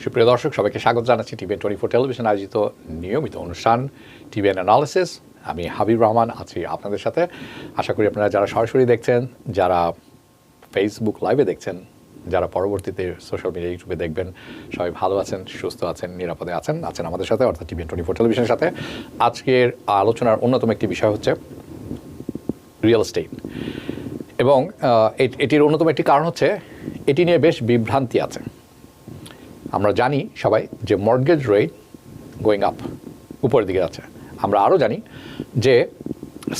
সুপ্রিয় দর্শক, সবাইকে স্বাগত জানাচ্ছি টিভিএন24 টেলিভিশন আয়োজিত নিয়মিত অনুষ্ঠান টিভিএন অ্যানালিসিস। আমি হাবিব রহমান আছি আপনাদের সাথে। আশা করি আপনারা যারা সরাসরি দেখছেন, যারা ফেসবুক লাইভে দেখছেন, যারা পরবর্তীতে সোশ্যাল মিডিয়া ইউটিউবে দেখবেন, সবাই ভালো আছেন, সুস্থ আছেন, নিরাপদে আছেন আমাদের সাথে, অর্থাৎ টিভিএন24 টেলিভিশনের সাথে। আজকের আলোচনার অন্যতম একটি বিষয় হচ্ছে রিয়েল এস্টেট, এবং এটির অন্যতম একটি কারণ হচ্ছে এটি নিয়ে বেশ বিভ্রান্তি আছে। আমরা জানি সবাই যে মর্টগেজ রেট গোয়িং আপ, উপরের দিকে আছে। আমরা আরও জানি যে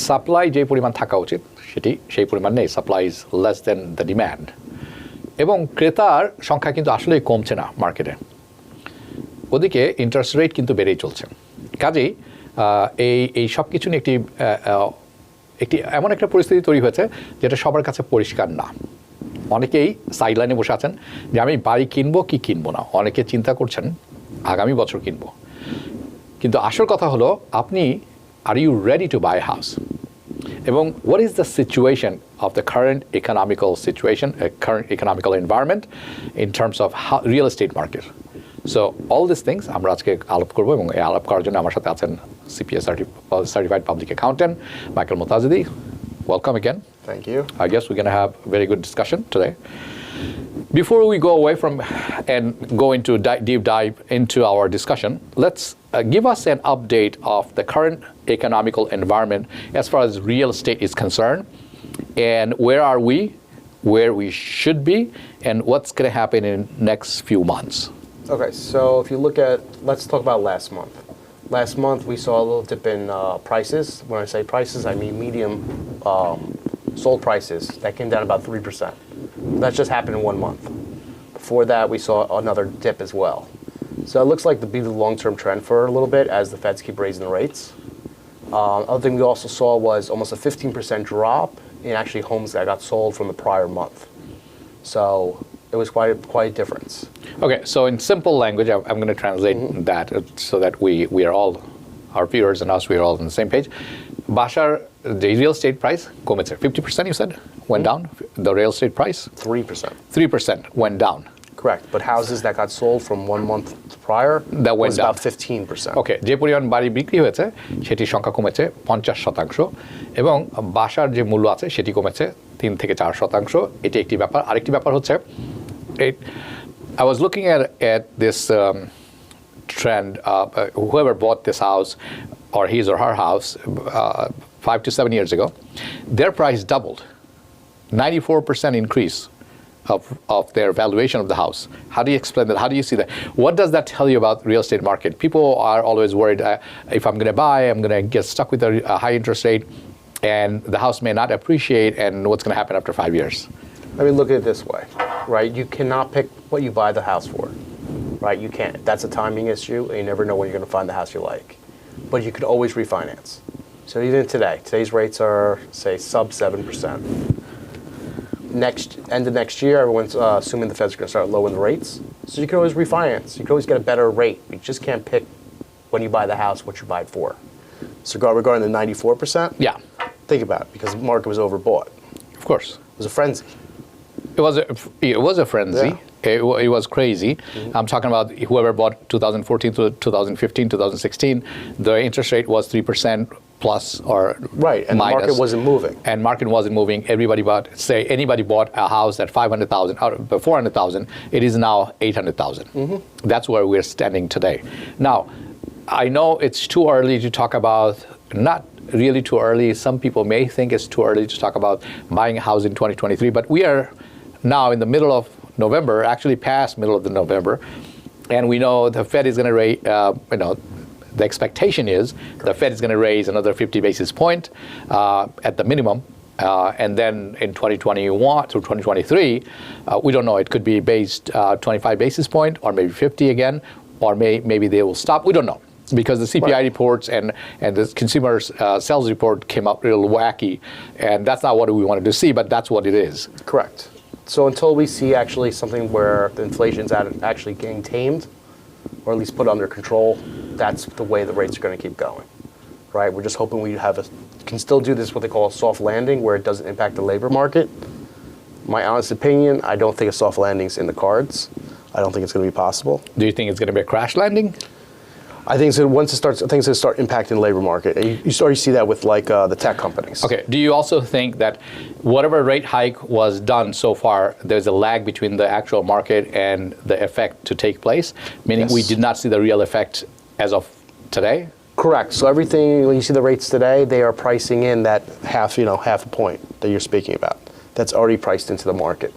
সাপ্লাই যে পরিমাণ থাকা উচিত সেটি সেই পরিমাণ নেই, supply is less than the demand, এবং ক্রেতার সংখ্যা কিন্তু আসলেই কমছে না মার্কেটে। ওদিকে ইন্টারেস্ট রেট কিন্তু বেড়েই চলছে। কাজেই এই সব কিছু নিয়ে একটি এমন একটা পরিস্থিতি তৈরি হয়েছে যেটা সবার কাছে পরিষ্কার না। অনেকেই সাইডলাইনে বসে আছেন যে আমি বাড়ি কিনবো কি কিনবো না, অনেকে চিন্তা করছেন আগামী বছর কিনবো। কিন্তু আসল কথা হলো, আপনি are you ready to buy house, এবং what is the situation of the current economical situation, current economical environment in terms of real estate market. So all this things আমরা আজকে আলাপ করবো, এবং এই আলাপ করার জন্য আমার সাথে আছেন CPA certified public accountant Michael Mutazidi. Welcome again. Thank you. I guess we're going to have a very good discussion today. Before we go away from and go into deep dive into our discussion, let's give us an update of the current economical environment as far as real estate is concerned, and where are we, where we should be, and what's going to happen in next few months. Okay, so if you look at, let's talk about last month. Last month we saw a little dip in prices. When I say prices, I mean medium sold prices. That came down about 3%. That just happened in 1 month. Before that, we saw another dip as well. So it looks like to be the long-term trend for a little bit as the Feds keep raising the rates. Other thing we also saw was almost a 15% drop in actually homes that got sold from the prior month. So it was quite a difference. Okay, so in simple language, I'm going to translate that so that we are all, our viewers and us, we are all on the same page. Bashar, the real estate price কমেছে 50%, you said, went down. The real estate price 3%. 3% went down. Correct, but houses that got sold from 1 month prior that went was down about 15%. Okay, যে পরিমাণ বাড়ি বিক্রি হয়েছে সেটির সংখ্যা কমেছে 50%, এবং বাসার যে মূল্য আছে সেটি কমেছে 3 থেকে 4%। এটি একটি ব্যাপার। আরেকটি ব্যাপার হচ্ছে, I was looking at this trend. Whoever bought this house, or his or her house, 5 to 7 years ago, their price doubled, 94% increase of their valuation of the house. How do you explain that? How do you see that? What does that tell you about the real estate market? People are always worried, if I'm going to buy, I'm going to get stuck with a high interest rate, and the house may not appreciate, and what's going to happen after 5 years? I mean, look at it this way, right? You cannot pick what you buy the house for, right? You can't. That's a timing issue, and you never know when you're going to find the house you like. But you could always refinance. So even today's rates are, say, sub 7%. End of next year, everyone's assuming the Fed's going to start lowering the rates. So you can always refinance. You can always get a better rate. You just can't pick when you buy the house what you buy it for. So regarding the 94%, Yeah, think about it, because the market was overbought. of course. It was a frenzy. It was a frenzy. Yeah. It was crazy. I'm talking about whoever bought 2014 to 2015, 2016, the interest rate was 3% plus or right, and minus. the market wasn't moving. And market wasn't moving. Anybody bought a house at 500,000 or 400,000. It is now 800,000. That's where we're standing today. Now, I know it's too early to talk about, not really too early. Some people may think it's too early to talk about buying a house in 2023, but we are now in the middle of November, actually past middle of the November, and we know the Fed is going to raise, the expectation is the Fed is going to raise another 50 basis point at the minimum, and then in 2021 through 2023, we don't know, it could be based 25 basis point or maybe 50 again, or maybe they will stop. We don't know, because the CPI reports and the consumer sales report came up real wacky, and that's not what we wanted to see, but that's what it is. Correct. So until we see actually something where the inflation's actually getting tamed, or at least put under control, that's the way the rates are going to keep going, right? We're just hoping we can still do this, what they call a soft landing, where it doesn't impact the labor market. My honest opinion, I don't think a soft landing's in the cards. I don't think it's going to be possible. Do you think it's going to be a crash landing? I think so. Once it starts, things will start impacting the labor market. And you already see that with like the tech companies. Okay. Do you also think that whatever rate hike was done so far, there's a lag between the actual market and the effect to take place? Meaning Yes. we did not see the real effect as of today? Correct. So everything, when you see the rates today, they are pricing in that half a point that you're speaking about. That's already priced into the market.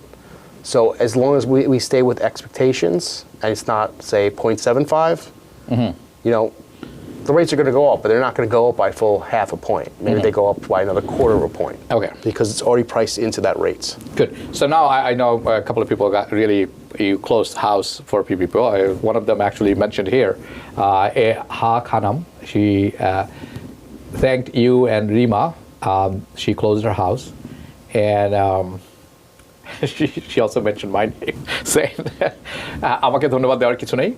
So as long as we stay with expectations, and it's not, say, 0.75, the rates are going to go up, but they're not going to go up by full half a point. Maybe they go up by another quarter of a point. Okay. Because it's already priced into that rates. Good. So now I know a couple of people got really you closed house for people. One of them actually mentioned here, Ha Khanam. She thanked you and Rima. She closed her house, and she also mentioned my name, saying, "আমাকে ধন্যবাদ দেওয়ার কিছু নেই."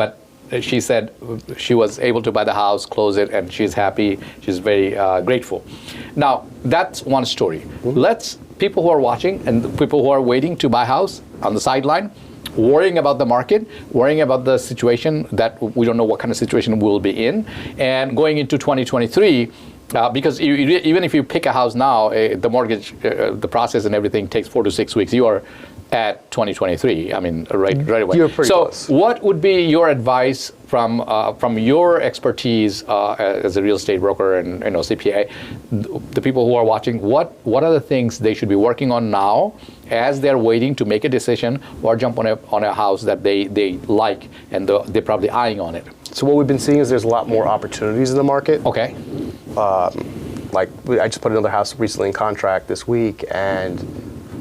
But she said she was able to buy the house, close it, and she's happy. She's very grateful. Now, that's one story. Let's, people who are watching and people who are waiting to buy a house on the sideline, worrying about the market, worrying about the situation that we don't know what kind of situation we'll be in, and going into 2023, because even if you pick a house now, the mortgage, the process and everything takes 4 to 6 weeks. You are at 2023. I mean, right away. You're pretty close. So, what would be your advice from your expertise as a real estate broker and CPA? The people who are watching, what are the things they should be working on now as they're waiting to make a decision or jump on a house that they like and they're probably eyeing on it? So what we've been seeing is there's a lot more opportunities in the market. Okay. Like I just put another house recently in contract this week, and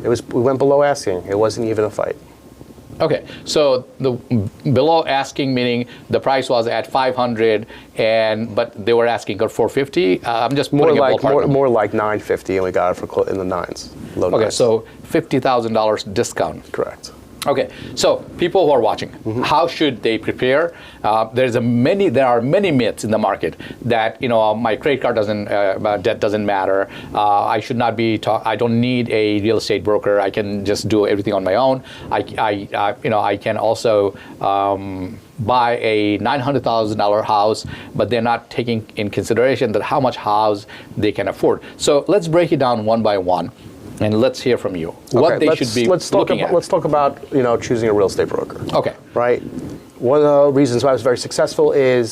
we went below asking. It wasn't even a fight. Okay, so the below asking meaning the price was at 500, but they were asking for 450. I'm just putting more like 950, and we got it for in the nines, low okay, nines. so $50,000 discount. Correct. Okay, so people who are watching, how should they prepare? There are many myths in the market that my credit card debt doesn't matter. I should not be. I don't need a real estate broker. I can just do everything on my own. I can also buy a $900,000 house, but they're not taking in consideration that how much house they can afford. So let's break it down one by one. And let's hear from you what they should be looking at. Let's talk about choosing a real estate broker. Okay. Right. One of the reasons why I was very successful is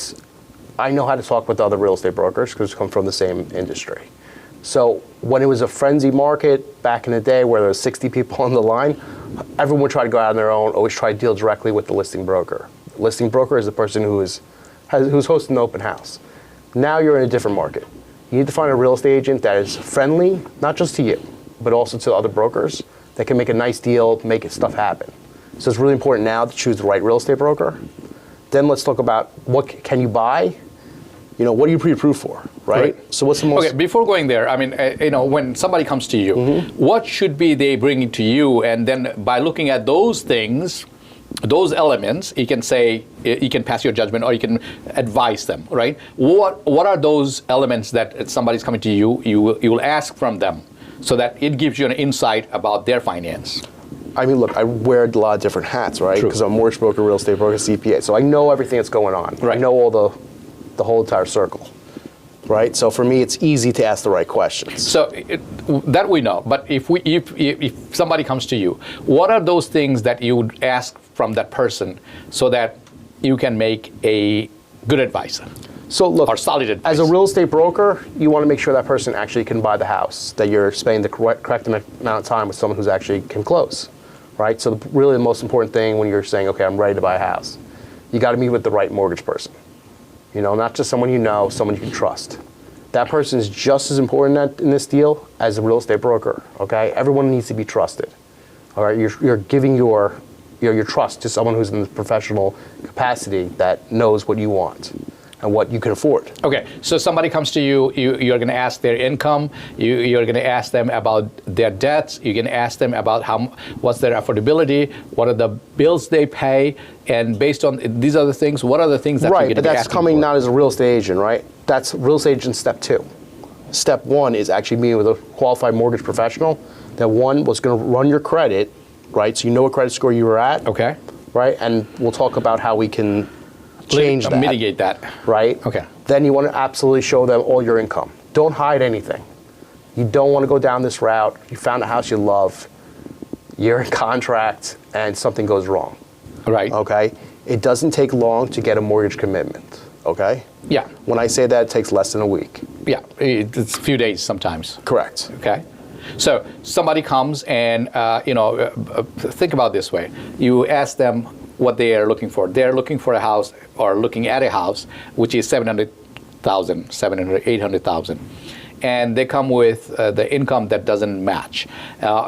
I know how to talk with other real estate brokers because we come from the same industry. So when it was a frenzy market back in the day where there was 60 people on the line, everyone would try to go out on their own. Always try to deal directly with the listing broker. The listing broker is the person who's hosting the open house. Now you're in a different market. You need to find a real estate agent that is friendly, not just to you, but also to other brokers that can make a nice deal, make stuff happen. So it's really important now to choose the right real estate broker. Then let's talk about what can you buy? What are you pre-approved for, right? So what's the most... Okay, before going there, I mean, when somebody comes to you, what should be they bringing to you? And then by looking at those things, those elements, you can say, you can pass your judgment or you can advise them, right? What are those elements that somebody's coming to you, you will ask from them? So that it gives you an insight about their finance. I mean, look, I wear a lot of different hats, right? Because I'm a mortgage broker, real estate broker, CPA. So I know everything that's going on. Right. I know all the whole entire circle, right? So for me, it's easy to ask the right questions. So that we know. But if somebody comes to you, what are those things that you would ask from that person so that you can make a good advice? So look, or solid advice. As a real estate broker, you want to make sure that person actually can buy the house, that you're spending the correct amount of time with someone who's actually can close, right? So really the most important thing when you're saying, okay, I'm ready to buy a house, you got to meet with the right mortgage person. Not just someone you know, someone you can trust. That person is just as important in this deal as a real estate broker, okay? Everyone needs to be trusted, all right? You're giving your trust to someone who's in the professional capacity that knows what you want and what you can afford. Okay, so somebody comes to you, you're going to ask their income, you're going to ask them about their debts, you're going to ask them about what's their affordability, what are the bills they pay, and based on these other things, what are the things that you're going to be asking for? Right, but that's coming not as a real estate agent, right? That's real estate agent step 2. Step 1 is actually meeting with a qualified mortgage professional that was going to run your credit, right? So you know what credit score you were at. Okay. right? And we'll talk about how we can change that. Mitigate that. Right? Okay. Then you want to absolutely show them all your income. Don't hide anything. You don't want to go down this route. You found a house you love, you're in contract, and something goes wrong. Right. Okay? It doesn't take long to get a mortgage commitment. Okay? Yeah. When I say that, it takes less than a week. Yeah. It's a few days sometimes. Correct. Okay. So somebody comes and, think about it this way. You ask them what they are looking for. They're looking for a house or looking at a house which is 800,000. And they come with the income that doesn't match.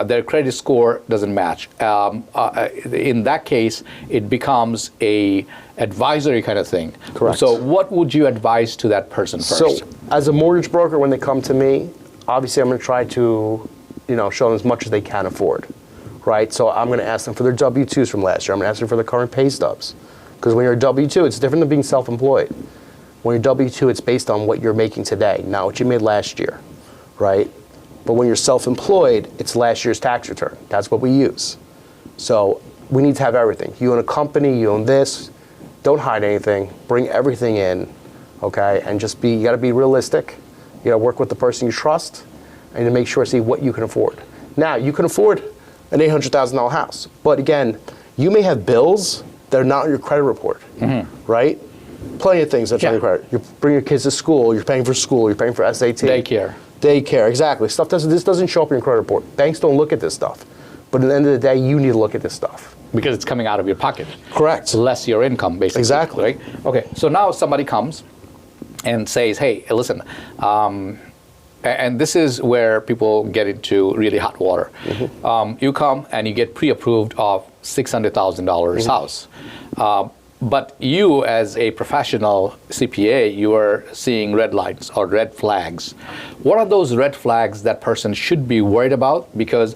Their credit score doesn't match. In that case, it becomes a advisory kind of thing. Correct. So what would you advise to that person first? So as a mortgage broker, when they come to me, obviously I'm going to try to, show them as much as they can afford, right? So I'm going to ask them for their W-2s from last year. I'm going to ask them for their current pay stubs. Because when you're a W-2, it's different than being self-employed. When you're W-2, it's based on what you're making today, not what you made last year, right? But when you're self-employed, it's last year's tax return. That's what we use. So we need to have everything. You own a company, you own this. Don't hide anything. Bring everything in, okay? And you got to be realistic. You got to work with the person you trust and to make sure to see what you can afford. Now, you can afford an $800,000 house. But again, you may have bills that are not on your credit report, right? Plenty of things that's on your credit. You bring your kids to school, you're paying for school, you're paying for SAT. Daycare, exactly. This doesn't show up in your credit report. Banks don't look at this stuff. But at the end of the day, you need to look at this stuff. Because it's coming out of your pocket. Correct. Less your income, basically. Exactly. Right? Okay, so now somebody comes and says, hey, listen, and this is where people get into really hot water. You come and you get pre-approved of $600,000 house. But you, as a professional CPA, you are seeing red lights or red flags. What are those red flags that person should be worried about? Because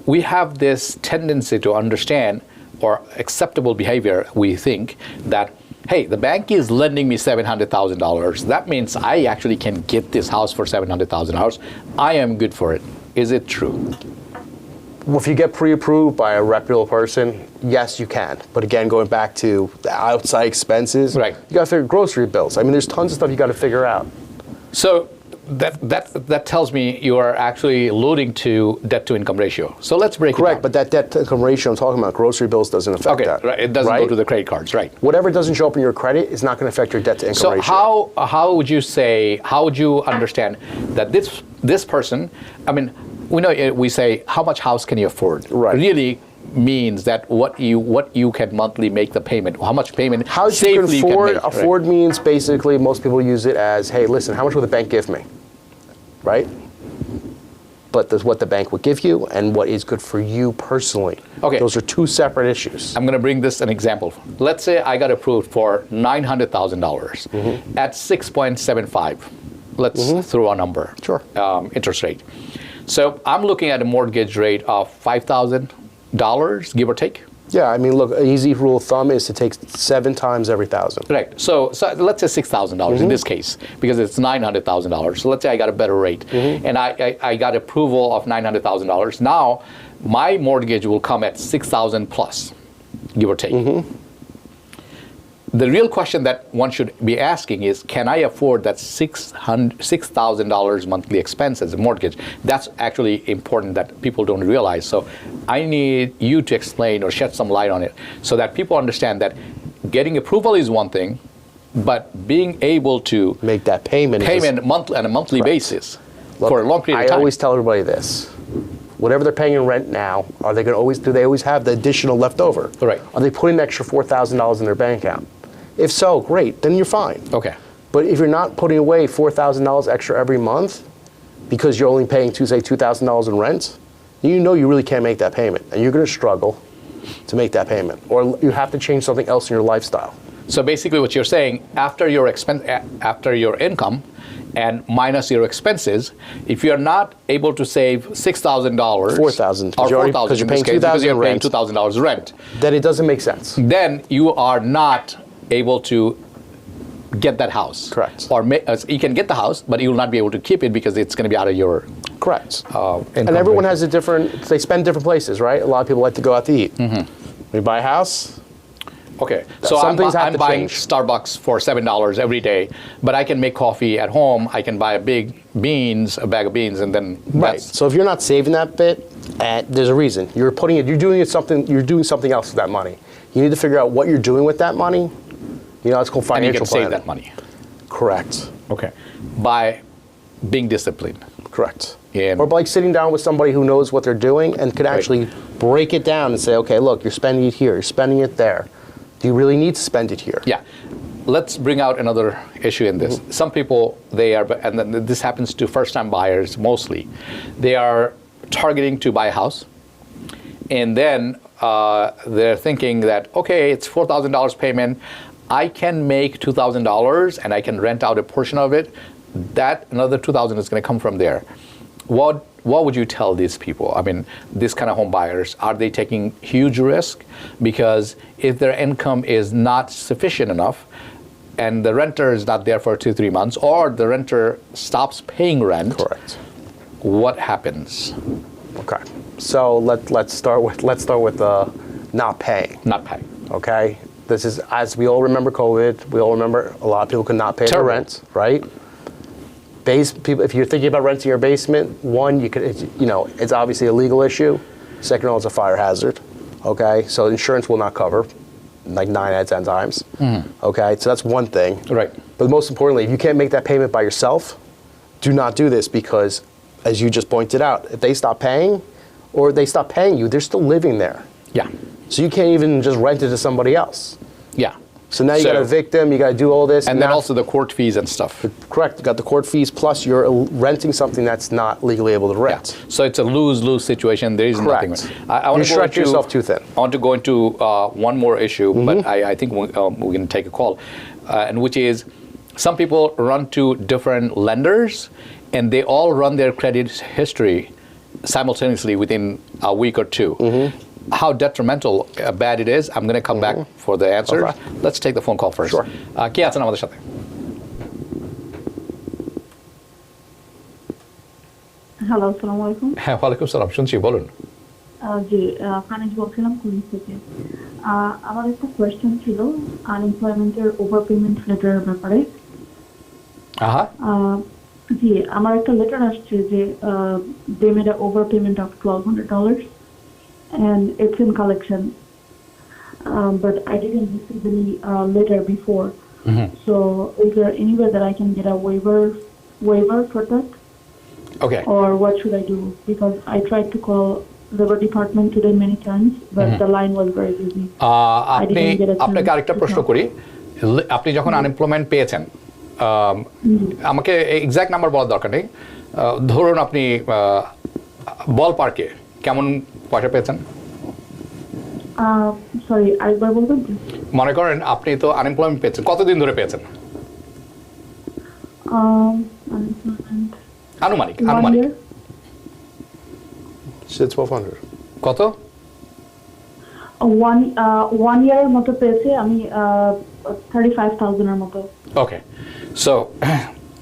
we have this tendency to understand, or acceptable behavior, we think, that, hey, the bank is lending me $700,000. That means I actually can get this house for $700,000. I am good for it. Is it true? Well, if you get pre-approved by a reputable person, yes, you can. But again, going back to the outside expenses, right? You got to figure grocery bills. I mean, there's tons of stuff you got to figure out. So that tells me you are actually alluding to debt-to-income ratio. So let's break it down. Correct, but that debt-to-income ratio I'm talking about, grocery bills doesn't affect that. Right. It doesn't go to the credit cards, right? Whatever doesn't show up in your credit is not going to affect your debt-to-income ratio. So how would you understand that this person, I mean, we say, how much house can you afford? Right. Really means that what you can monthly make the payment, how much payment how safely you can afford, make. Afford means basically most people use it as, hey, listen, how much will the bank give me? Right? But there's what the bank would give you and what is good for you personally. Okay. Those are two separate issues. I'm going to bring this an example. Let's say I got approved for $900,000 at 6.75. Let's throw a number. Sure. Interest rate. So I'm looking at a mortgage rate of $5,000, give or take. Yeah, I mean, look, an easy rule of thumb is to take 7 times every 1,000. Right. So let's say $6,000 in this case, because it's $900,000. So let's say I got a better rate, and I got approval of $900,000. Now, my mortgage will come at $6,000 plus, give or take. The real question that one should be asking is, can I afford that $6,000 monthly expense as a mortgage? That's actually important that people don't realize. So I need you to explain or shed some light on it so that people understand that getting approval is one thing, but being able to make that payment monthly on a monthly basis for a long period of time. I always tell everybody this. Whatever they're paying in rent now, do they always have the additional left over? Right. Are they putting an extra $4,000 in their bank account? If so, great, then you're fine. Okay. But if you're not putting away $4,000 extra every month because you're only paying, say, $2,000 in rent, you really can't make that payment. And you're going to struggle to make that payment. Or you have to change something else in your lifestyle. So basically what you're saying, after your income and minus your expenses, if you're not able to save $6,000, $4,000, or $4,000 because you're paying $2,000 rent, then it doesn't make sense. Then you are not able to get that house. Correct. Or you can get the house, but you will not be able to keep it because it's going to be out of your correct. And everyone has they spend different places, right? A lot of people like to go out to eat. When you buy a house, Okay, so Some I'm things have to buying change. Starbucks for $7 every day, but I can make coffee at home. I can buy a bag of beans, and then Right. So if you're not saving that bit, there's a reason. You're doing something else with that money. You need to figure out what you're doing with that money. It's called and you financial can save planning. that money. Correct. Okay, by being disciplined. Correct. And- Or by sitting down with somebody who knows what they're doing and could actually break it down and say, okay, look, you're spending it here, you're spending it there. Do you really need to spend it here? Yeah. Let's bring out another issue in this. Some people, and then this happens to first-time buyers mostly, they are targeting to buy a house, and then they're thinking that, okay, it's $4,000 payment, I can make $2,000 and I can rent out a portion of it. That another $2,000 is going to come from there. What would you tell these people? I mean, these kind of home buyers, are they taking huge risk? Because if their income is not sufficient enough and the renter is not there for 2-3 months, or the renter stops paying rent, Correct. what happens? Okay. So let's start with not paying. Not paying. Okay. This is, as we all remember COVID, we all remember a lot of people could not pay their Terrible. rent, right? People, if you're thinking about renting your basement, one, it's obviously a legal issue. Second of all, it's a fire hazard. Okay, so insurance will not cover, like 9 out of 10 times. Okay, so that's one thing. Right. But most importantly, if you can't make that payment by yourself, do not do this, because, as you just pointed out, if they stop paying, or they stop paying you, they're still living there. Yeah. So you can't even just rent it to somebody else. Yeah. So now you got to evict them, you got to do all this. And then now, also the court fees and stuff. correct, you got the court fees, plus you're renting something that's not legally able to Yeah. rent. So it's a lose-lose situation. There is Correct. nothing. I want You to go stretch into, yourself too thin. I want to go into one more issue, but I think we can take a call, and which is some people run to different lenders, and they all run their credit history simultaneously within a week or two. How detrimental, bad it is, I'm going to come back for the answers. Okay. Let's take the phone call first. Sure. কে আছেন আমাদের সাথে? Hello, আসসালামু আলাইকুম। হ্যাঁ, ওয়ালাইকুম সালাম, শুনছি, বলুন। জি, কানিজ বলছিলাম কুইন্স থেকে। আমার একটা কোয়েশ্চেন ছিল আনএমপ্লয়মেন্টের ওভারপেমেন্ট লেটারের ব্যাপারে। আহা, জি, আমার একটা লেটার আসছে যে they made an overpayment of $1,200 and it's in collection. But I didn't receive any letter before. So is there any way that I can get a waiver for that? Okay. Or what should I do? Because I tried to call labor department today many times, but the line was very busy. আপনাকে আরেকটা প্রশ্ন করি, আপনি যখন unemployment পেয়েছেন, আমাকে exact number বলার দরকার নেই, ধরুন আপনি বল পার্কে কেমন পয়সা পেয়েছেন? সরি, আরেকবার বলবেন? মনে করেন আপনি তো আনএমপ্লয়মেন্ট পেয়েছেন, কতদিন ধরে পেয়েছেন? Unemployment. আনুমানিক 1 year. Said 1,200. কত? One year মতো পেয়েছে আমি 35,000 এর মতো। ওকে, সো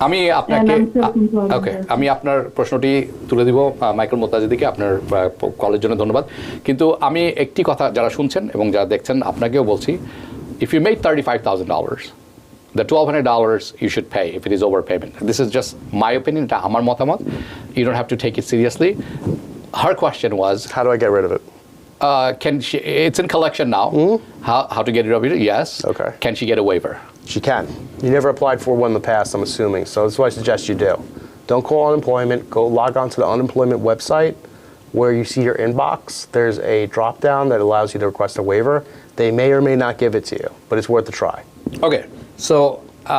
আমি আপনাকে And I'm self-employed. ওকে, আমি আপনার প্রশ্নটি তুলে দিব মাইকেল মোত্তাজিদিকে। আপনার কলের জন্য ধন্যবাদ। কিন্তু আমি একটি কথা যারা শুনছেন এবং যারা দেখছেন আপনাকেও বলছি, if you made $35,000, the $1,200 you should pay if it is overpayment. This is just my opinion, এটা আমার মতামত. You don't have to take it seriously. Her question was, How do I get rid of it? it's in collection now. How to get rid of it? Yes. Okay. Can she get a waiver? She can. You never applied for one in the past, I'm assuming, so that's what I suggest you do. Don't call unemployment. Go log on to the unemployment website where you see your inbox. There's a drop down that allows you to request a waiver. They may or may not give it to you, but it's worth a try. Okay, so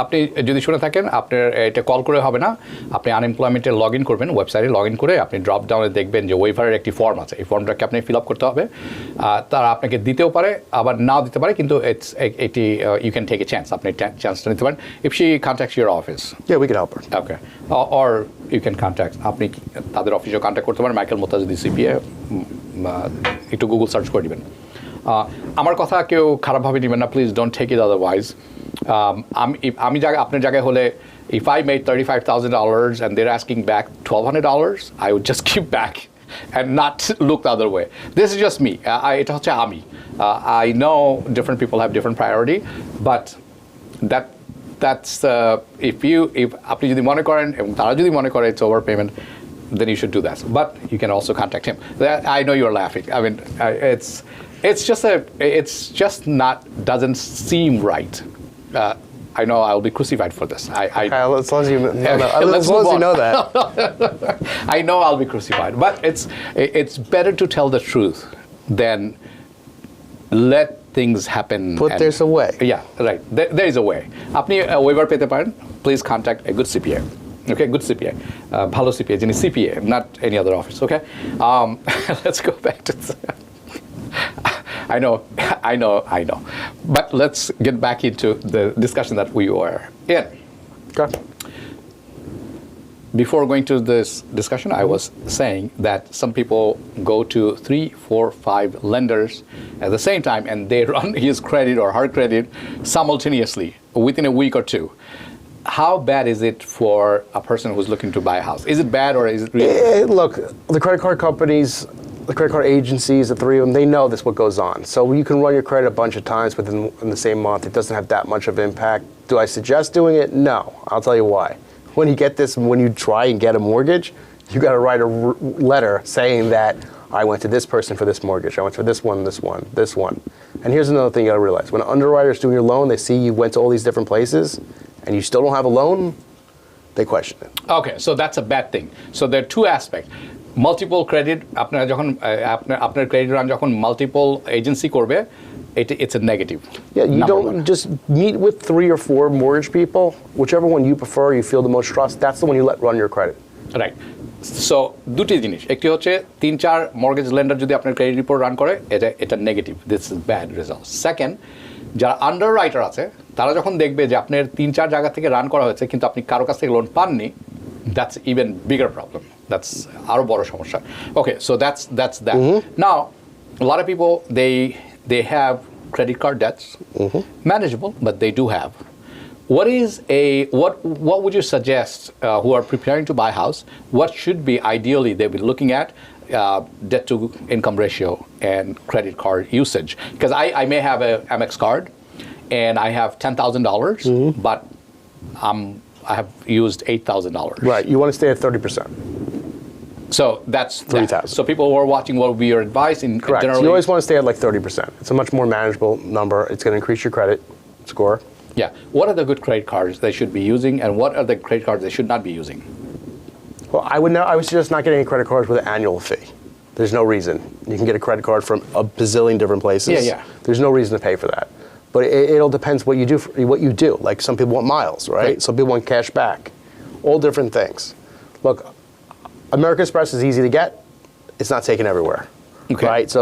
আপনি যদি শুনে থাকেন, আপনার এটা call করে হবে না, আপনি আনএমপ্লয়মেন্টে লগ ইন করবেন, ওয়েবসাইটে লগ ইন করে আপনি ড্রপ ডাউনে দেখবেন যে ওয়েভারের একটি ফর্ম আছে। এই ফর্মটাকে আপনি ফিল আপ করতে হবে। তারা আপনাকে দিতেও পারে, আবার নাও দিতে পারে, কিন্তু এটি you can take a chance, আপনি চান্সটা নিতে পারেন if she contacts your office. Yeah, we can help her. Okay, or you can contact, আপনি তাদের অফিসেও কন্ট্যাক্ট করতে পারেন, মাইকেল মোত্তাজিদি সিপিএ, একটু গুগল সার্চ করে দিবেন। আমার কথা কেউ খারাপভাবে নেবেন না, please don't take it otherwise. আমি আপনার জায়গায় হলে, if I made $35,000 and they're asking back $1,200, I would just give back and not look the other way. This is just me. এটা হচ্ছে আমি। I know different people have different priority, but that's if আপনি যদি মনে করেন এবং তারা যদি মনে করে it's overpayment, then you should do that. But you can also contact him. I know you're laughing. I mean, it's just not doesn't seem right. I know I'll be crucified for this. As long as you know that. I know I'll be crucified, but it's better to tell the truth than let things happen. There's a way. Yeah, right. There is a way. আপনি waiver পেতে পারেন. Please contact a good CPA. Okay, good CPA. ভালো CPA, যিনি CPA, not any other office. Okay. Let's go back to. I know. But let's get back into the discussion that we were in. Okay. Before going to this discussion, I was saying that some people go to 3, 4, 5 lenders at the same time and they run his credit or her credit simultaneously within a week or two. How bad is it for a person who's looking to buy a house? Is it bad or is it really? Look, the credit card companies, the credit card agencies, the three of them, they know this what goes on. So you can run your credit a bunch of times within the same month. It doesn't have that much of impact. Do I suggest doing it? No. I'll tell you why. When you get this, when you try and get a mortgage, you got to write a letter saying that I went to this person for this mortgage. I went for this one. And here's another thing you got to realize. When an underwriter is doing your loan, they see you went to all these different places and you still don't have a loan, they question it. Okay, so that's a bad thing. So there are two aspects. Multiple credit, আপনার যখন আপনার credit run যখন multiple agency করবে, it's a negative. Yeah, you don't just meet with 3 or 4 mortgage people, whichever one you prefer, you feel the most trust, that's the one you let run your credit. Right. So দুটি জিনিস, একটি হচ্ছে 3-4 mortgage lender যদি আপনার credit report run করে, এটা negative. This is bad result. Second, যারা underwriter আছে, তারা যখন দেখবে যে আপনার 3-4 জায়গা থেকে রান করা হয়েছে কিন্তু আপনি কারো কাছ থেকে লোন পাননি, that's even bigger problem. That's আরো বড় সমস্যা. Okay, so that's that. Now, a lot of people they have credit card debts, manageable, but they do have. What would you suggest who are preparing to buy a house? What should be ideally they be looking at debt to income ratio and credit card usage? Because I may have a Amex card and I have $10,000, but I have used $8,000. Right, you want to stay at 30%. So that's 3,000. So people who are watching, what would be your advice? Correct. Generally, you always want to stay at like 30%. It's a much more manageable number. It's going to increase your credit score. Yeah. What are the good credit cards they should be using, and what are the credit cards they should not be using? Well, I would suggest not getting any credit cards with an annual fee. There's no reason. You can get a credit card from a bazillion different places. Yeah. There's no reason to pay for that. But it all depends what you do. Like some people want miles, right? Some people want cash back. All different things. Look, American Express is easy to get. It's not taken everywhere. Okay. Right? So,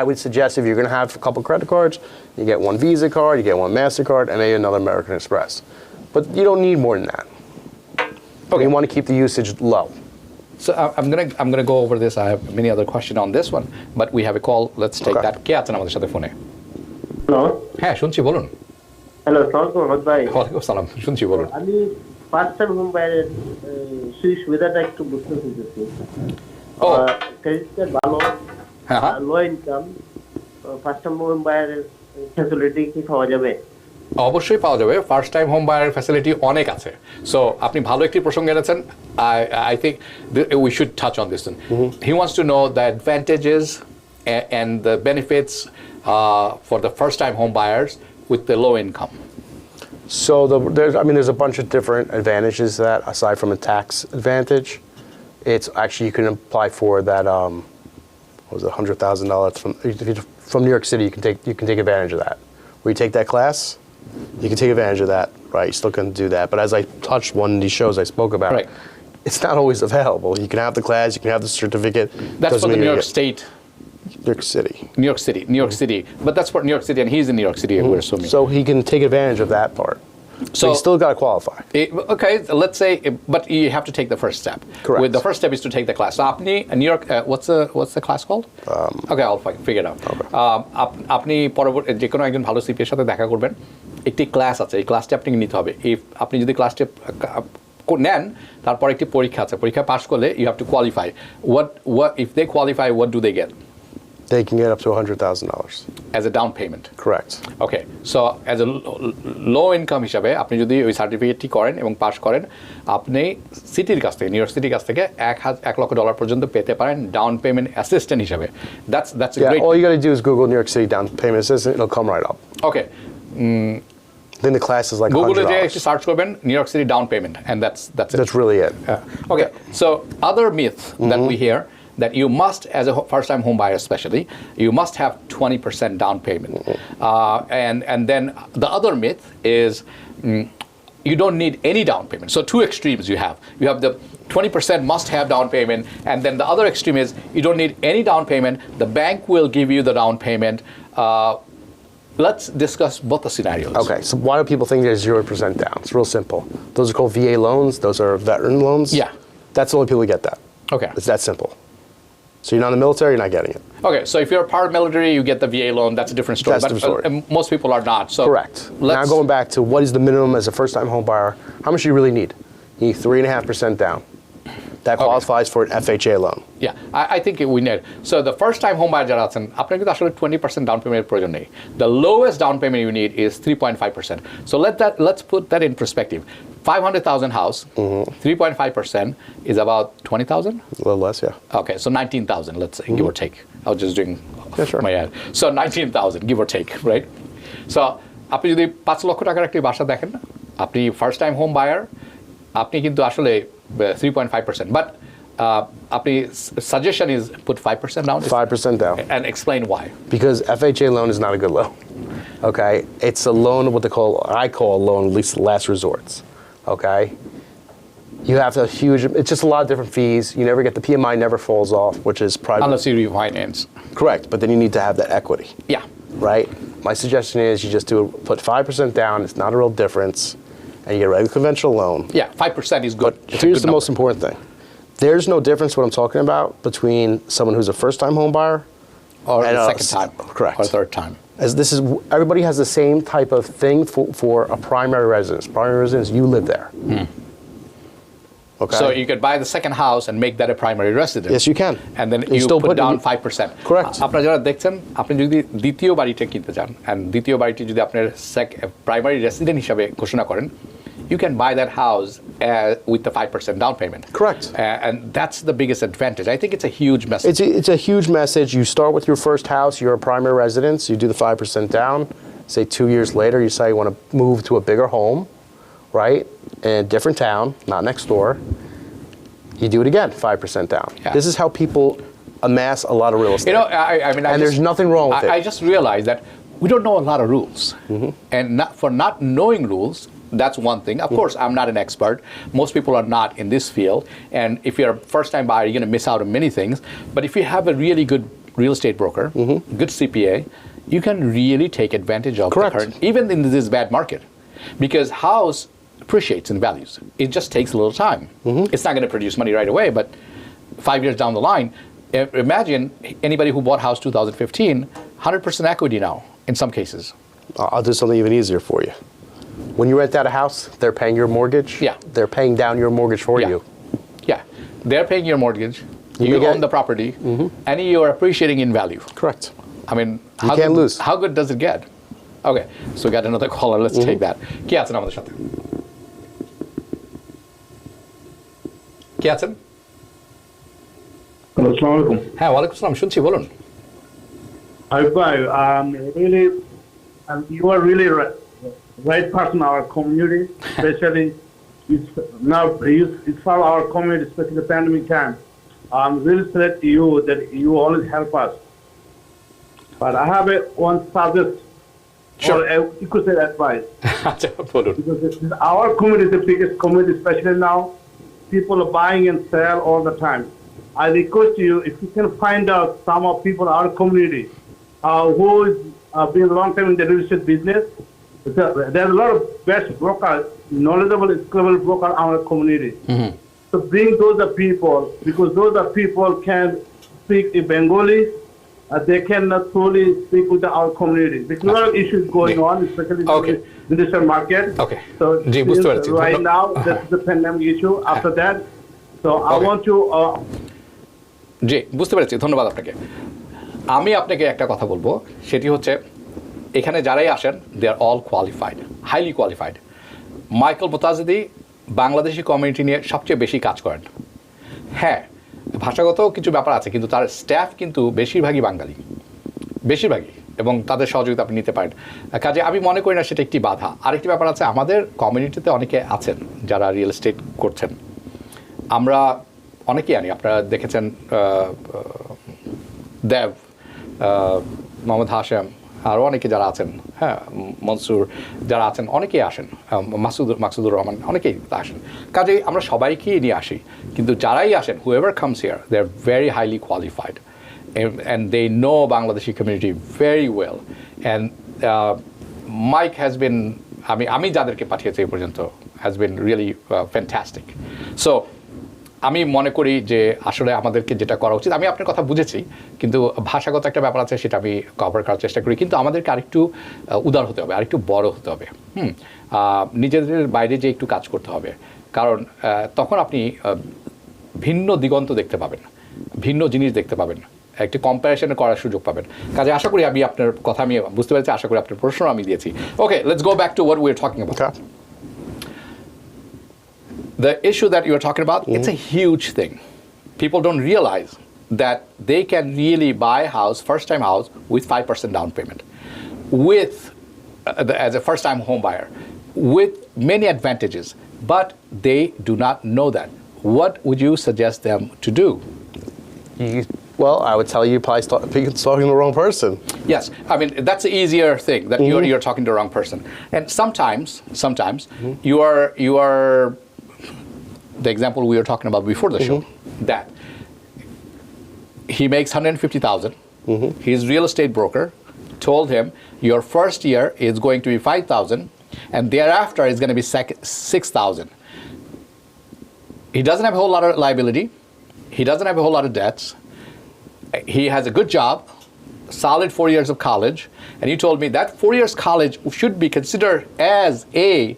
I would suggest if you're going to have a couple credit cards, you get one Visa card, you get one MasterCard, and maybe another American Express. But you don't need more than that. Okay. You want to keep the usage low. So I'm gonna go over this. I have many other questions on this one, but we have a call. Let's take that. কে আছেন আমাদের সাথে ফোনে? Hello, হ্যাঁ শুনছি, বলুন। Hello, আসসালামু আলাইকুম আহমদ ভাই। ওয়ালাইকুম আসসালাম, শুনছি, বলুন। আমি ফার্স্ট টাইম হোম বায়ারের সুবিধাটা একটু বুঝতে চাইছি। ক্রেডিট কার্ড ভালো, low income, first time home বায়ারের ফ্যাসিলিটি কি পাওয়া যাবে? অবশ্যই পাওয়া যাবে। First time home buyer facility অনেক আছে। সো আপনি ভালো একটি প্রসঙ্গ এনেছেন। I think we should touch on this. He wants to know the advantages and the benefits for the first time home buyers with the low income. So there's a bunch of different advantages to that aside from a tax advantage. It's actually, you can apply for that what was it, $100,000 from New York City. You can take advantage of that. Where you take that class, you can take advantage of that, right? You still can do that. But as I touched one of these shows I spoke about, right, it's not always available. You can have the class, you can have the certificate. That's for the New York State. New York City. New York City. But that's for New York City, and he's in New York City, we're assuming. So he can take advantage of that part. So you still got to qualify. Okay, let's say, but you have to take the first step. Correct. The first step is to take the class. So আপনি New York, what's the class called? Okay, I'll figure it out. Okay. আপনি পরবর্তী যে কোনো একজন ভালো সিপিএর সাথে দেখা করবেন। একটি ক্লাস আছে, এই ক্লাসটি আপনাকে নিতে হবে। আপনি যদি ক্লাসটি নেন, তারপর একটি পরীক্ষা আছে, পরীক্ষা পাস করলে you have to qualify. What if they qualify, what do they get? They can get up to $100,000. As a down payment. Correct. Okay so as a low income হিসাবে আপনি যদি ওই সার্টিফিকেটটি করেন এবং পাস করেন আপনি সিটির কাছ থেকে নিউ ইয়র্ক সিটির কাছ থেকে $1,00,000 পর্যন্ত পেতে পারেন ডাউন পেমেন্ট অ্যাসিস্ট্যান্ট হিসাবে that's Yeah, all you got to do is Google New York City down payment assistant. It'll come right up. Okay Then the class is like গুগলে যে $100. একটু সার্চ করবেন new York city down payment and that's it That's really it. Okay, so other myth that we hear that you must, as a first-time home buyer especially, you must have 20% down payment. And then the other myth is you don't need any down payment. So two extremes you have. You have the 20% must have down payment, and then the other extreme is you don't need any down payment. The bank will give you the down payment. Let's discuss both the scenarios. Okay, so why do people think there's 0% down? It's real simple. Those are called VA loans. Those are veteran loans. Yeah. That's the only people who get that. Okay. It's that simple. So you're not in the military, you're not getting it. Okay, so if you're paramilitary, you get the VA loan. That's a different story. That's a different story. Most people are not. So Correct. Now going back to what is the minimum as a first-time home buyer, how much do you really need? You need 3.5% down. That qualifies for an FHA loan. Yeah, I think we need. So the first time home buyer যারা আছেন আপনার কিন্তু আসলে 20% down payment প্রয়োজন নেই. The lowest down payment you need is 3.5%. So let's put that in perspective. 500,000 house, 3.5% is about 20,000. A little less, yeah. Okay, so 19,000, let's say, give or take. I was just doing sure. my head. So 19,000, give or take, right? So আপনি যদি 5 লক্ষ টাকার একটি বাসা দেখেন, আপনি first time home buyer, আপনি কিন্তু আসলে 3.5%. But আপনি suggestion is put 5% down. 5% down. And explain why. Because FHA loan is not a good loan. Okay, it's a loan what I call a loan, at least last resorts. Okay, you have a huge. It's just a lot of different fees. You never get the PMI never falls off, which is private. Unless you refinance. Correct, but then you need to have that equity. Yeah. Right. My suggestion is you just put 5% down. It's not a real difference, and you get a regular conventional loan. Yeah, 5% is good. But here's the most important thing. There's no difference what I'm talking about between someone who's a first-time home buyer or and a second time. Correct. Or third time. As this is, everybody has the same type of thing for a primary residence. Primary residence, you live there. Okay. So you could buy the second house and make that a primary residence. Yes, you can. And then you still put down 5%. Correct. আপনারা যারা দেখছেন, আপনি যদি দ্বিতীয় বাড়িটা কিনতে চান, and দ্বিতীয় বাড়িটি যদি আপনার primary resident হিসাবে ঘোষণা করেন, you can buy that house with the 5% down payment. Correct. And that's the biggest advantage. I think it's a huge message. It's a huge message. You start with your first house, you're a primary residence, you do the 5% down. Say 2 years later, you say you want to move to a bigger home, right? In a different town, not next door. You do it again, 5% down. Yeah. This is how people amass a lot of real estate. You know, I mean, there's nothing wrong with it. I just realized that we don't know a lot of rules. And for not knowing rules, that's one thing. Of course, I'm not an expert. Most people are not in this field. And if you're a first-time buyer, you're going to miss out on many things. But if you have a really good real estate broker, good CPA, you can really take advantage of Correct. the current, even in this bad market. Because house appreciates in values. It just takes a little time. It's not going to produce money right away, but 5 years down the line, imagine anybody who bought house 2015, 100% equity now in some cases. I'll do something even easier for you. When you rent out a house, they're paying your mortgage. Yeah. They're paying down your mortgage for you. Yeah. They're paying your mortgage. You own the property, and you are appreciating in value. Correct. I mean, you can't lose. How good does it get? Okay, so we got another caller. Let's take that. কি আছেন আমাদের সাথে? কি আছেন? Hello, আসসালামু আলাইকুম। হ্যাঁ, ওয়ালাইকুম আসসালাম, শুনছি, বলুন। Really, you are really right person in our community, especially it's for our community, especially the pandemic time. I'm really glad to you that you always help us. But I have one subject, Sure. or you could say advice. আচ্ছা, বলুন। Because our community is the biggest community, especially now. People are buying and sell all the time. I request you, if you can find out some of people in our community who is been a long time in the real estate business. There's a lot of best brokers, knowledgeable, skillful brokers in our community. So bring those people, because those people can speak in Bengali. They cannot truly speak with our community. There's a lot of issues going on, especially in the real market. Okay. So right now, that's the pandemic issue. After that, so I want to. জি, বুঝতে পেরেছি, ধন্যবাদ আপনাকে। আমি আপনাকে একটা কথা বলবো, সেটি হচ্ছে এখানে যারাই আসেন they are all qualified, highly qualified. Michael মোতাজিদি বাংলাদেশি কমিউনিটি নিয়ে সবচেয়ে বেশি কাজ করেন। হ্যাঁ, ভাষাগত কিছু ব্যাপার আছে, কিন্তু তার স্টাফ কিন্তু বেশিরভাগই বাঙালি, বেশিরভাগই, এবং তাদের সহযোগিতা আপনি নিতে পারেন। কাজে আমি মনে করি না সেটা একটি বাধা। আরেকটি ব্যাপার আছে, আমাদের কমিউনিটিতে অনেকে আছেন যারা রিয়েল এস্টেট করছেন। আমরা অনেকেই আনি, আপনারা দেখেছেন দেব, মোহাম্মদ হাশেম, আরও অনেকে যারা আছেন, হ্যাঁ, মনসুর যারা আছেন, অনেকেই আসেন, মাকসুদুর রহমান, অনেকেই আসেন। কাজেই আমরা সবাইকেই নিয়ে আসি, কিন্তু যারাই আসেন, whoever comes here, they are very highly qualified and they know Bangladeshi community very well. And Mike has been, আমি যাদেরকে পাঠিয়েছি এই পর্যন্ত, has been really fantastic. So আমি মনে করি যে আসলে আমাদেরকে যেটা করা উচিত, আমি আপনার কথা বুঝেছি, কিন্তু ভাষাগত একটা ব্যাপার আছে, সেটা আমি কভার করার চেষ্টা করি, কিন্তু আমাদেরকে আরেকটু উদার হতে হবে, আরেকটু বড় হতে হবে, নিজেদের বাইরে যে একটু কাজ করতে হবে, কারণ তখন আপনি ভিন্ন দিগন্ত দেখতে পাবেন, ভিন্ন জিনিস দেখতে পাবেন, একটি কম্প্যারিশন করার সুযোগ পাবেন। কাজে আশা করি আমি আপনার কথা আমি বুঝতে পেরেছি, আশা করি আপনার প্রশ্ন আমি দিয়েছি। Okay, let's go back to what we are talking about. The issue that you're talking about, it's a huge thing. People don't realize that they can really buy a house, first-time house, with 5% down payment, with as a first-time home buyer, with many advantages, but they do not know that. What would you suggest them to do? Well, I would tell you probably talking to the wrong person. Yes, I mean that's the easier thing, that you're talking to the wrong person. And sometimes you are the example we were talking about before the show, that he makes 150,000. His real estate broker told him your first year is going to be 5,000, and thereafter is going to be 6,000. He doesn't have a whole lot of liability. He doesn't have a whole lot of debts. He has a good job, solid 4 years of college, and he told me that 4 years college should be considered as a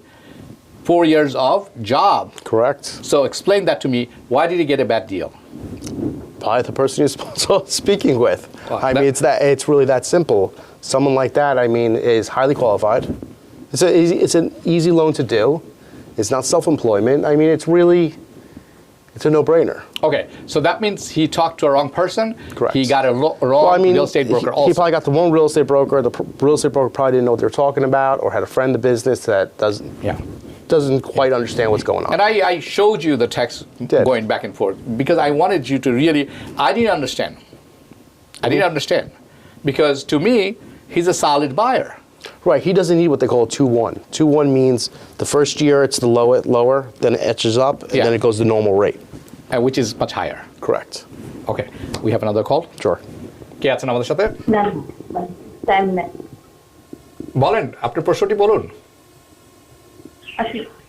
4 years of job. Correct. So explain that to me. Why did he get a bad deal? Probably the person he's speaking with. Well, I mean, it's really that simple. Someone like that, I mean, is highly qualified. It's an easy loan to do. It's not self-employment. I mean, it's a no-brainer. Okay, so that means he talked to a wrong person. Correct. He got a wrong real estate broker also. He probably got the wrong real estate broker. The real estate broker probably didn't know what they were talking about, or had a friend of business that doesn't quite understand what's going on. And I showed you the text going back and forth because I wanted you to really, I didn't understand. Because to me, he's a solid buyer. Right, he doesn't need what they call a 2-1. 2-1 means the first year it's the lower, then it etches up, and then it goes to normal rate. Which is much higher. Correct. Okay, we have another call. Sure. কে আছেন আমাদের সাথে? Time নেই। বলেন, আপনার প্রশ্নটি বলুন।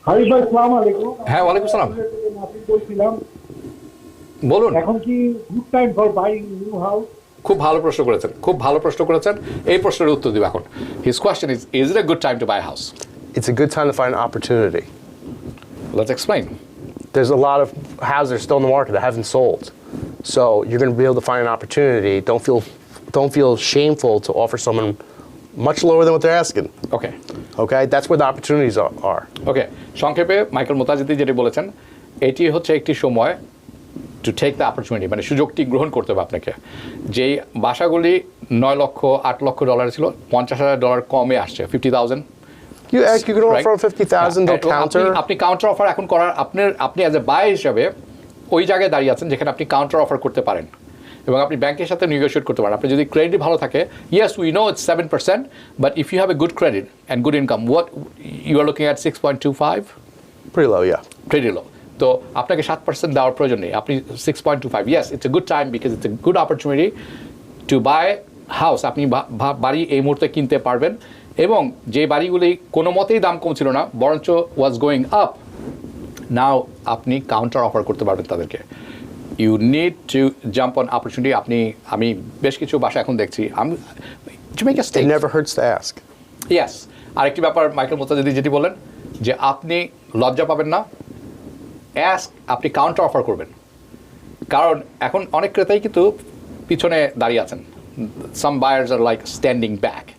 হাবিব ভাই, আসসালামু আলাইকুম। হ্যাঁ, ওয়ালাইকুম সালাম। নাফিস বলছিলাম, বলুন। এখন কি good time for buying new house? খুব ভালো প্রশ্ন করেছেন, এই প্রশ্নের উত্তর দিব এখন। His question is it a good time to buy a house? It's a good time to find an opportunity. Let's explain. There's a lot of houses that are still in the market that haven't sold. So you're going to be able to find an opportunity. Don't feel shameful to offer someone much lower than what they're asking. Okay. Okay? That's where the opportunities are. Okay. সংক্ষেপে Michael মোতাজিদি যেটি বলেছেন, এটি হচ্ছে একটি সময় to take the opportunity, মানে সুযোগটি গ্রহণ করতে হবে আপনাকে। যেই বাসাগুলি 9 লক্ষ 8 লক্ষ ডলার ছিল, $50,000 কমে আসছে, 50,000. You can offer 50,000, they'll counter. আপনি কাউন্টার অফার এখন করার, আপনি অ্যাজ এ বায়ার হিসাবে ওই জায়গায় দাঁড়িয়ে আছেন যেখানে আপনি কাউন্টার অফার করতে পারেন এবং আপনি ব্যাংকের সাথে নেগোশিয়েট করতে পারেন। আপনি যদি ক্রেডিট ভালো থাকে, yes we know it's 7%, but if you have a good credit and good income, what you are looking at 6.25? Pretty low, yeah. Pretty low. তো আপনাকে 7% দেওয়ার প্রয়োজন নেই, আপনি 6.25, yes it's a good time because it's a good opportunity to buy house. আপনি বাড়ি এই মুহূর্তে কিনতে পারবেন, এবং যে বাড়িগুলি কোনো মতেই দাম কম ছিল না, বরঞ্চ ওয়াজ গোয়িং আপ, নাও আপনি কাউন্টার অফার করতে পারবেন তাদেরকে। You need to jump on opportunity. আমি বেশ কিছু বাসা এখন দেখছি, It never hurts to ask. Yes. আরেকটি ব্যাপার মাইকেল মোতাজিদি যেটি বলেন, যে আপনি লজ্জা পাবেন না, আপনি কাউন্টার অফার করবেন, কারণ এখন অনেক ক্রেতাই কিন্তু পিছনে দাঁড়িয়ে আছেন, some buyers are like standing back.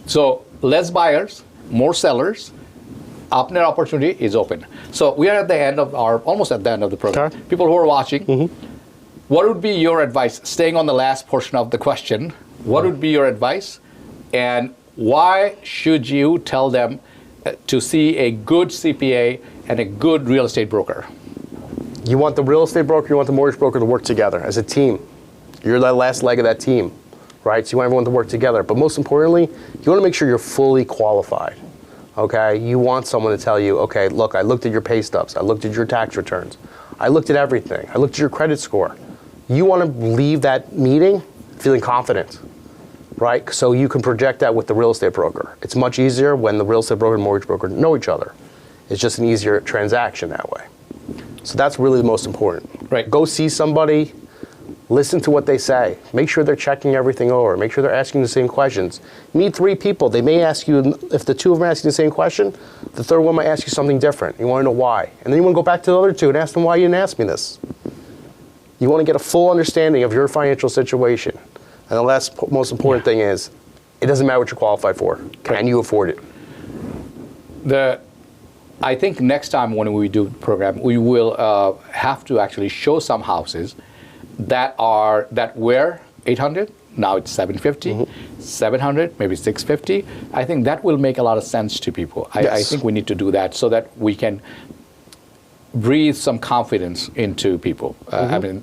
So less buyers, more sellers. Our opportunity is open. So we are at the end of almost at the end of the program. Okay. People who are watching, what would be your advice? Staying on the last portion of the question, what would be your advice, and why should you tell them to see a good CPA and a good real estate broker? You want the real estate broker, you want the mortgage broker to work together as a team. You're the last leg of that team, right? So you want everyone to work together. But most importantly, you want to make sure you're fully qualified, okay? You want someone to tell you, okay, look, I looked at your pay stubs. I looked at your tax returns. I looked at everything. I looked at your credit score. You want to leave that meeting feeling confident, right? So you can project that with the real estate broker. It's much easier when the real estate broker and mortgage broker know each other. It's just an easier transaction that way. So that's really the most important. Right. Go see somebody, listen to what they say. Make sure they're checking everything over. Make sure they're asking the same questions. Meet 3 people. They may ask you, if the 2 of them are asking the same question, the third one might ask you something different. You want to know why. And then you want to go back to the other 2 and ask them why you didn't ask me this. You want to get a full understanding of your financial situation. And the last most important thing is, it doesn't matter what you're qualified for. Can you afford it? I think next time when we do the program, we will have to actually show some houses that were 800. Now it's 750, 700, maybe 650. I think that will make a lot of sense to people. I think we need to do that so that we can breathe some confidence into people. I mean,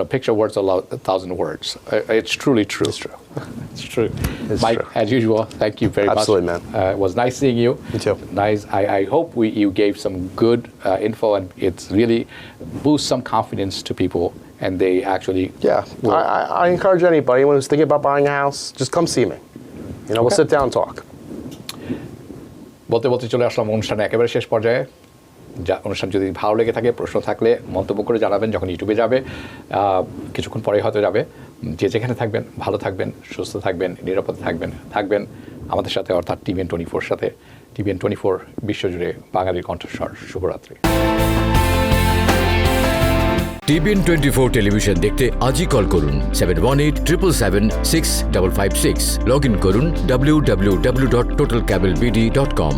picture words a 1,000 words. It's truly true. It's true. It's true. It's Mike, true. as usual, thank you very much. Absolutely, man. It was nice seeing you. You too. Nice. I hope you gave some good info, and it's really boosts some confidence to people, and they actually. Yeah, I encourage anybody, anyone who's thinking about buying a house, just come see me. We'll sit down and talk. বলতে বলতে চলে আসলাম অনুষ্ঠানে একেবারে শেষ পর্যায়ে। অনুষ্ঠান যদি ভালো লেগে থাকে, প্রশ্ন থাকলে মন্তব্য করে জানাবেন যখন ইউটিউবে যাবে, কিছুক্ষণ পরে হয়তো যাবে। যে যেখানে থাকবেন ভালো থাকবেন, সুস্থ থাকবেন, নিরাপদে থাকবেন আমাদের সাথে, অর্থাৎ TVN24 সাথে। TVN24 বিশ্বজুড়ে বাঙালির কণ্ঠস্বর। শুভরাত্রি। TVN24 টেলিভিশন দেখতে আজই কল করুন 7187776556। লগ ইন করুন www.totalcablebd.com।